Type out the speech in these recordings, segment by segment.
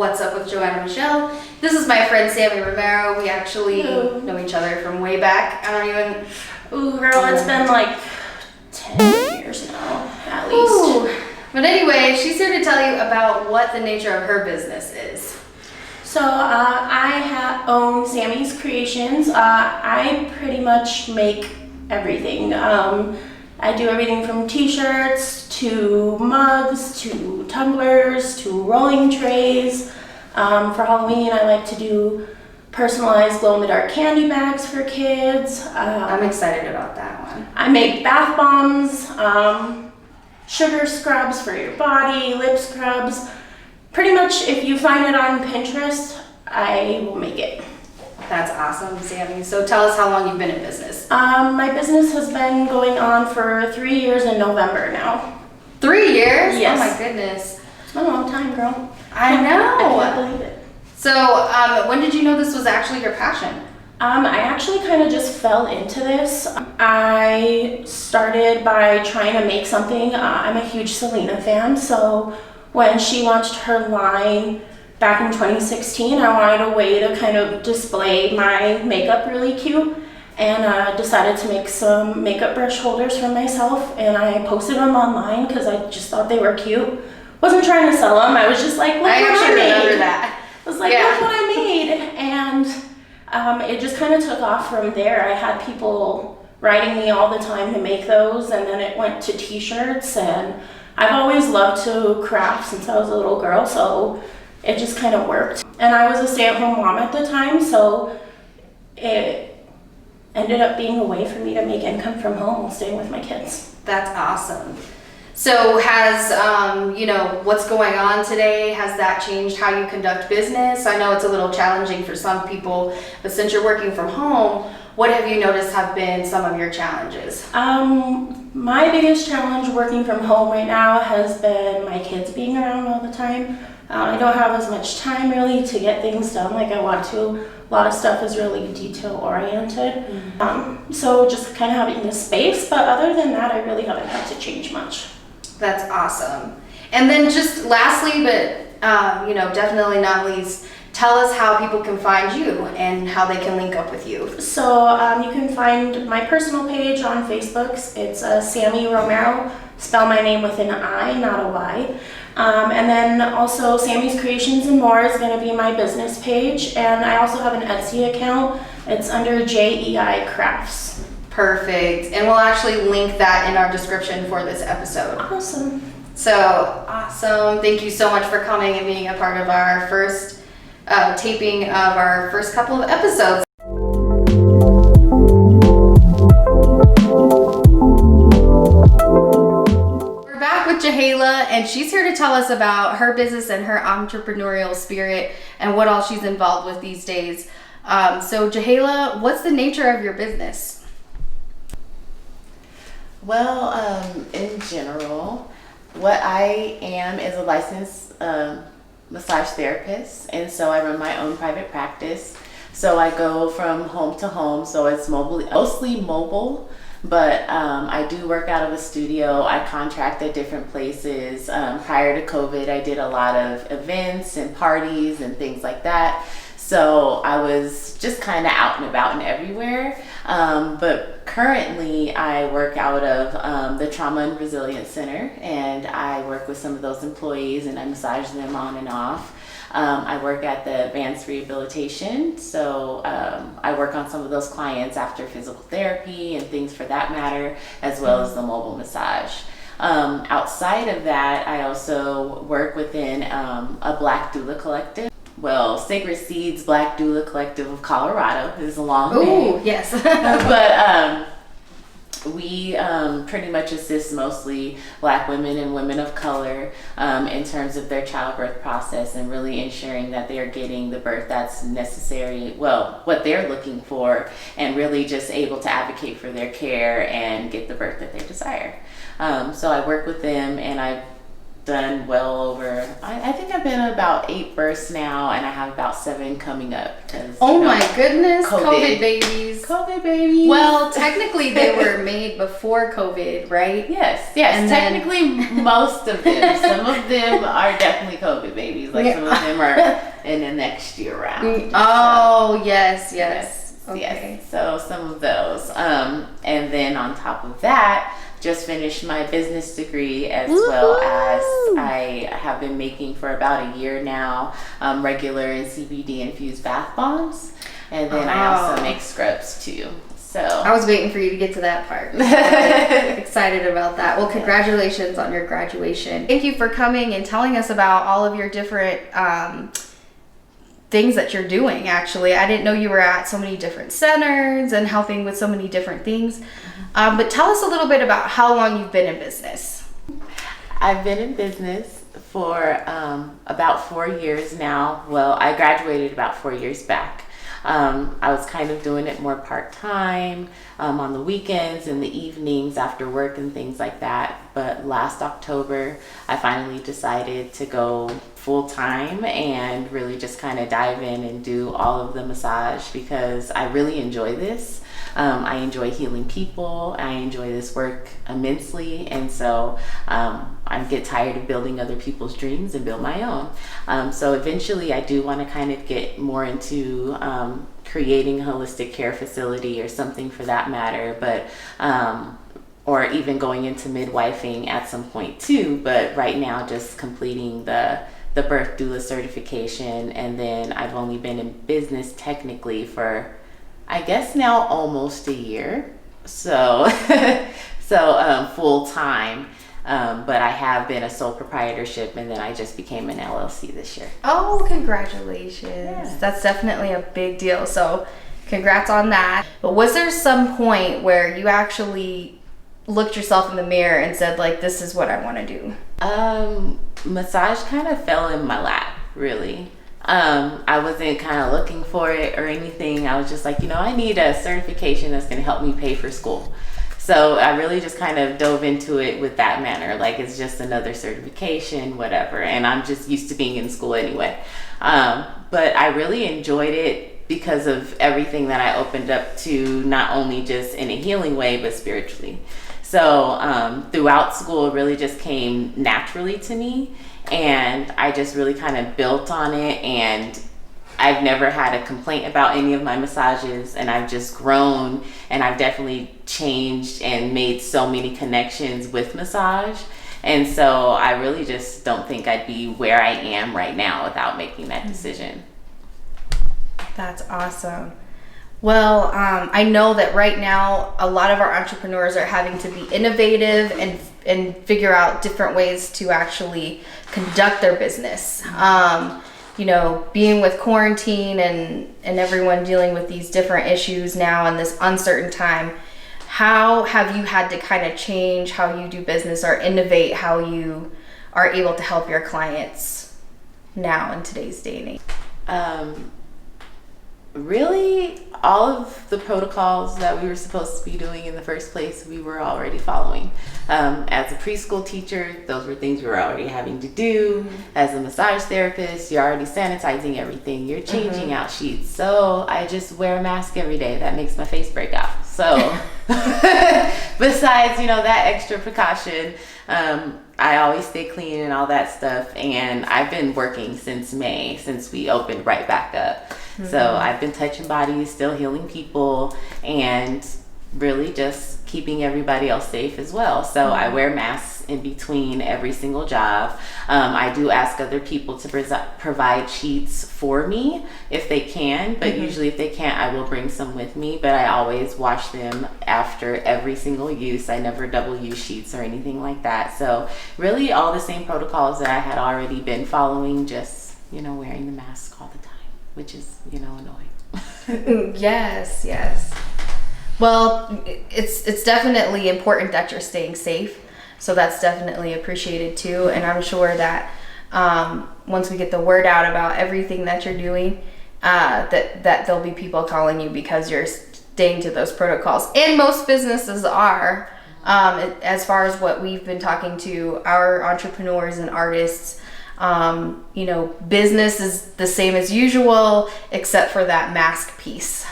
What's Up with Joanna Michelle. This is my friend Sammi Romero. We actually know each other from way back. I don't even... Ooh, girl, it's been like 10 years now, at least. Ooh. But anyway, she's here to tell you about what the nature of her business is. So I own Sammy's Creations. I pretty much make everything. I do everything from t-shirts to mugs to tumblers to rolling trays. For Halloween, I like to do personalized glow-in-the-dark candy bags for kids. I'm excited about that one. I make bath bombs, sugar scrubs for your body, lip scrubs. Pretty much if you find it on Pinterest, I will make it. That's awesome, Sammi. So tell us how long you've been in business. My business has been going on for 3 years in November now. 3 years? Yes. Oh my goodness. It's been a long time, girl. I know. I can't believe it. So when did you know this was actually your passion? I actually kind of just fell into this. I started by trying to make something. I'm a huge Selena fan, so when she launched her line back in 2016, I wanted a way to kind of display my makeup really cute, and decided to make some makeup brush holders for myself, and I posted them online because I just thought they were cute. Wasn't trying to sell them, I was just like, look what I made. Remember that. I was like, look what I made, and it just kind of took off from there. I had people writing me all the time to make those, and then it went to t-shirts, and I've always loved to craft since I was a little girl, so it just kind of worked. And I was a stay-at-home mom at the time, so it ended up being a way for me to make income from home while staying with my kids. That's awesome. So has, what's going on today, has that changed how you conduct business? I know it's a little challenging for some people, but since you're working from home, what have you noticed have been some of your challenges? My biggest challenge working from home right now has been my kids being around all the time. I don't have as much time really to get things done like I want to. A lot of stuff is really detail oriented. Mm-hmm. So just kind of having the space, but other than that, I really haven't had to change much. That's awesome. And then just lastly, but definitely not least, tell us how people can find you and how they can link up with you. So you can find my personal page on Facebook. It's Sammi Romero. Spell my name with an I, not a Y. And then also Sammy's Creations and More is going to be my business page. And I also have an Etsy account. It's under JEI Crafts. Perfect. And we'll actually link that in our description for this episode. Awesome. So awesome. Thank you so much for coming and being a part of our first taping of our first couple of episodes. We're back with Jahala, and she's here to tell us about her business and her entrepreneurial spirit and what all she's involved with these days. So Jahala, what's the nature of your business? Well, in general, what I am is a licensed massage therapist, and so I run my own private practice. So I go from home to home, so it's mostly mobile, but I do work out of a studio. I contract at different places. Prior to COVID, I did a lot of events and parties and things like that. So I was just kind of out and about and everywhere. But currently I work out of the Trauma and Resilience Center, and I work with some of those employees and I massage them on and off. I work at the advanced rehabilitation, so I work on some of those clients after physical therapy and things for that matter, as well as the mobile massage. Outside of that, I also work within a Black Doula collective. Well, Sacred Seeds Black Doula Collective of Colorado is a long name. Ooh, yes. But we pretty much assist mostly Black women and women of color in terms of their childbirth process and really ensuring that they are getting the birth that's necessary, well, what they're looking for, and really just able to advocate for their care and get the birth that they desire. So I work with them, and I done well over, I think I've been about 8 births now, and I have about 7 coming up. Oh my goodness, COVID babies. COVID babies. Well, technically they were made before COVID, right? Yes, And technically most of them. Some of them are definitely COVID babies. Like some of them are in the next year round. Oh, yes. Okay. Yes. So some of those. And then on top of that, just finished my business degree, as well as I have been making for about a year now regular and CBD infused bath bombs, and then I also make scrubs too. So I was waiting for you to get to that part. Excited about that. Well, congratulations on your graduation. Thank you for coming and telling us about all of your different things that you're doing. Actually, I didn't know you were at so many different centers and helping with so many different things. But tell us a little bit about how long you've been in business. I've been in business for about 4 years now. Well, I graduated about 4 years back. I was kind of doing it more part-time on the weekends and the evenings after work and things like that. But last October, I finally decided to go full-time and really just kind of dive in and do all of the massage, because I really enjoy this. I enjoy healing people. I enjoy this work immensely, and so I get tired of building other people's dreams and build my own. So eventually I do want to kind of get more into creating a holistic care facility or something for that matter, but or even going into midwifing at some point too. But right now, just completing the birth doula certification, and then I've only been in business technically for, I guess now, almost a year. So full time. But I have been a sole proprietorship, and then I just became an LLC this year. Oh, congratulations. Yes. That's definitely a big deal. So congrats on that. But was there some point where you actually looked yourself in the mirror and said, like, this is what I want to do? Massage kind of fell in my lap, really. I wasn't kind of looking for it or anything. I was just like, I need a certification that's going to help me pay for school. So I really just kind of dove into it with that manner. Like, it's just another certification, whatever. And I'm just used to being in school anyway. But I really enjoyed it because of everything that I opened up to, not only just in a healing way, but spiritually. So throughout school, it really just came naturally to me. And I just really kind of built on it, and I've never had a complaint about any of my massages, and I've just grown, and I've definitely changed and made so many connections with massage. And so I really just don't think I'd be where I am right now without making that decision. That's awesome. Well, I know that right now a lot of our entrepreneurs are having to be innovative and figure out different ways to actually conduct their business. Being with quarantine and everyone dealing with these different issues now in this uncertain time, how have you had to kind of change how you do business or innovate how you are able to help your clients now in today's day and age? Really, all of the protocols that we were supposed to be doing in the first place, we were already following. As a preschool teacher, those were things we were already having to do. As a massage therapist, you're already sanitizing everything. You're changing out sheets. So I just wear a mask every day. That makes my face break out. So besides, that extra precaution, I always stay clean and all that stuff. And I've been working since May, since we opened right back up. So I've been touching bodies, still healing people, and really just keeping everybody else safe as well. So I wear masks in between every single job. I do ask other people to provide sheets for me if they can, but usually if they can't, I will bring some with me, but I always wash them after every single use. I never double use sheets or anything like that. So really all the same protocols that I had already been following, just, wearing the mask all the time, which is, annoying. Yes. Well, it's definitely important that you're staying safe. So that's definitely appreciated too. And I'm sure that once we get the word out about everything that you're doing, that there'll be people calling you because you're staying to those protocols. And most businesses are. as far as what we've been talking to our entrepreneurs and artists, you know, business is the same as usual, except for that mask piece.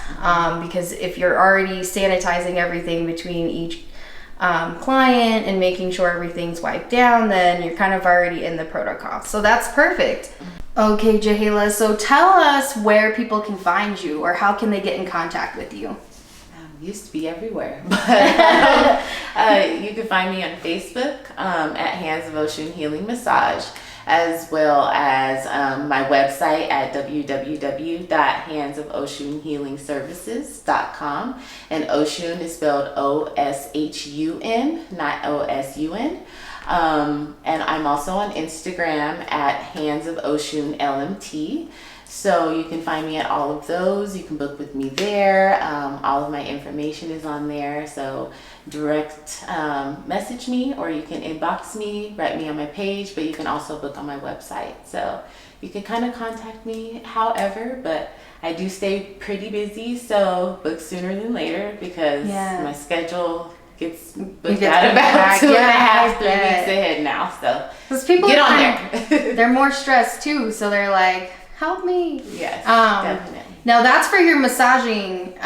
Because if you're already sanitizing everything between each client and making sure everything's wiped down, then you're kind of already in the protocol. So that's perfect. Okay, Jahala, so tell us where people can find you, or how can they get in contact with you? Used to be everywhere, but you can find me on Facebook at Hands of Oshun Healing Massage, as well as my website at www.handsofoshunhealingservices.com. And Oshun is spelled O-S-H-U-N, not O-S-U-N. And I'm also on Instagram at Hands of Oshun LMT. So you can find me at all of those. You can book with me there. All of my information is on there. So direct message me, or you can inbox me, write me on my page, but you can also book on my website. So you can kind of contact me however, but I do stay pretty busy. So book sooner than later, because my schedule gets booked out about 2.5-3 weeks ahead now. So people get on there. They're more stressed too. So they're like, help me. Yes, definitely. Now that's for your massaging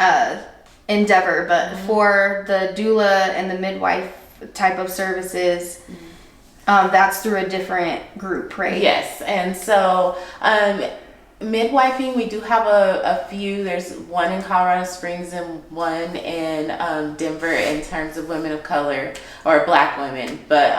endeavor, but for the doula and the midwife type of services, that's through a different group, right? Yes, and so midwifing, we do have a few. There's one in Colorado Springs and one in Denver in terms of women of color or Black women, but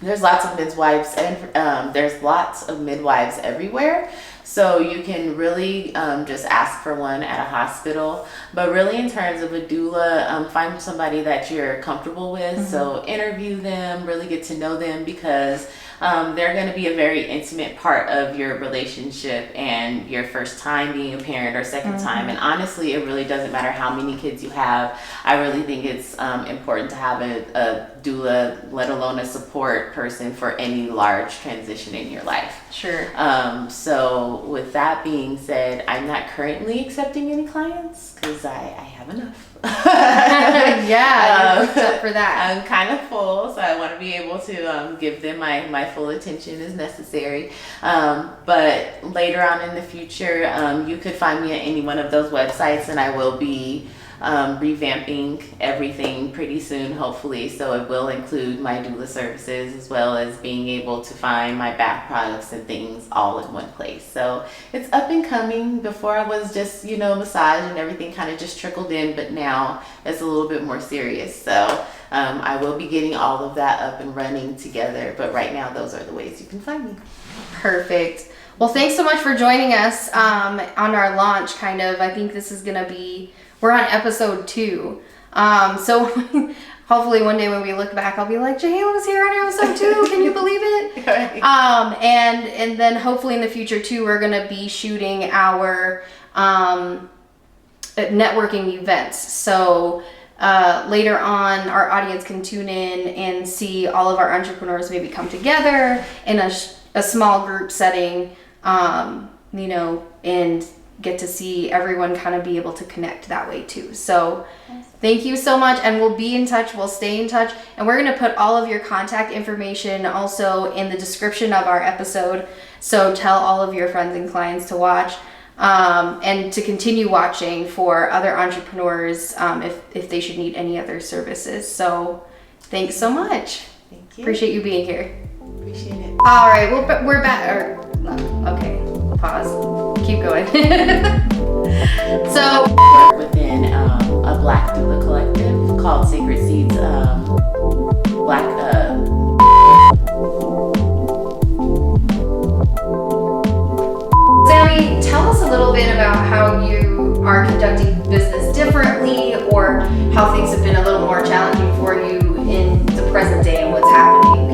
there's lots of midwives, and there's lots of midwives everywhere. So you can really just ask for one at a hospital. But really, in terms of a doula, find somebody that you're comfortable with. So interview them, really get to know them, because they're going to be a very intimate part of your relationship and your first time being a parent or second time. And honestly, it really doesn't matter how many kids you have. I really think it's important to have a doula, let alone a support person for any large transition in your life. Sure. So with that being said, I'm not currently accepting any clients because I have enough. Except for that. I'm kind of full, so I want to be able to give them my full attention as necessary. But later on in the future, you could find me at any one of those websites, and I will be revamping everything pretty soon, hopefully. So it will include my doula services, as well as being able to find my bath products and things all in one place. So it's up and coming. Before I was just, massage and everything kind of just trickled in, but now it's a little bit more serious. So I will be getting all of that up and running together. But right now, those are the ways you can find me. Perfect. Well, thanks so much for joining us on our launch, kind of. I think this is going to be, we're on episode 2. So hopefully one day when we look back, I'll be like, Jahala was here on episode 2. Can you believe it? And then hopefully in the future too, we're going to be shooting our networking events. So later on, our audience can tune in and see all of our entrepreneurs maybe come together in a small group setting, and get to see everyone kind of be able to connect that way too. So thank you so much, and we'll be in touch. We'll stay in touch, and we're going to put all of your contact information also in the description of our episode. So tell all of your friends and clients to watch, and to continue watching for other entrepreneurs if they should need any other services. So thanks so much. Thank you. Appreciate you being here. Appreciate it. All right, well, we're back. Okay, pause. Keep going. So within a Black doula collective called Sacred Seeds. Sammi, tell us a little bit about how you are conducting business differently, or how things have been a little more challenging for you in the present day and what's happening.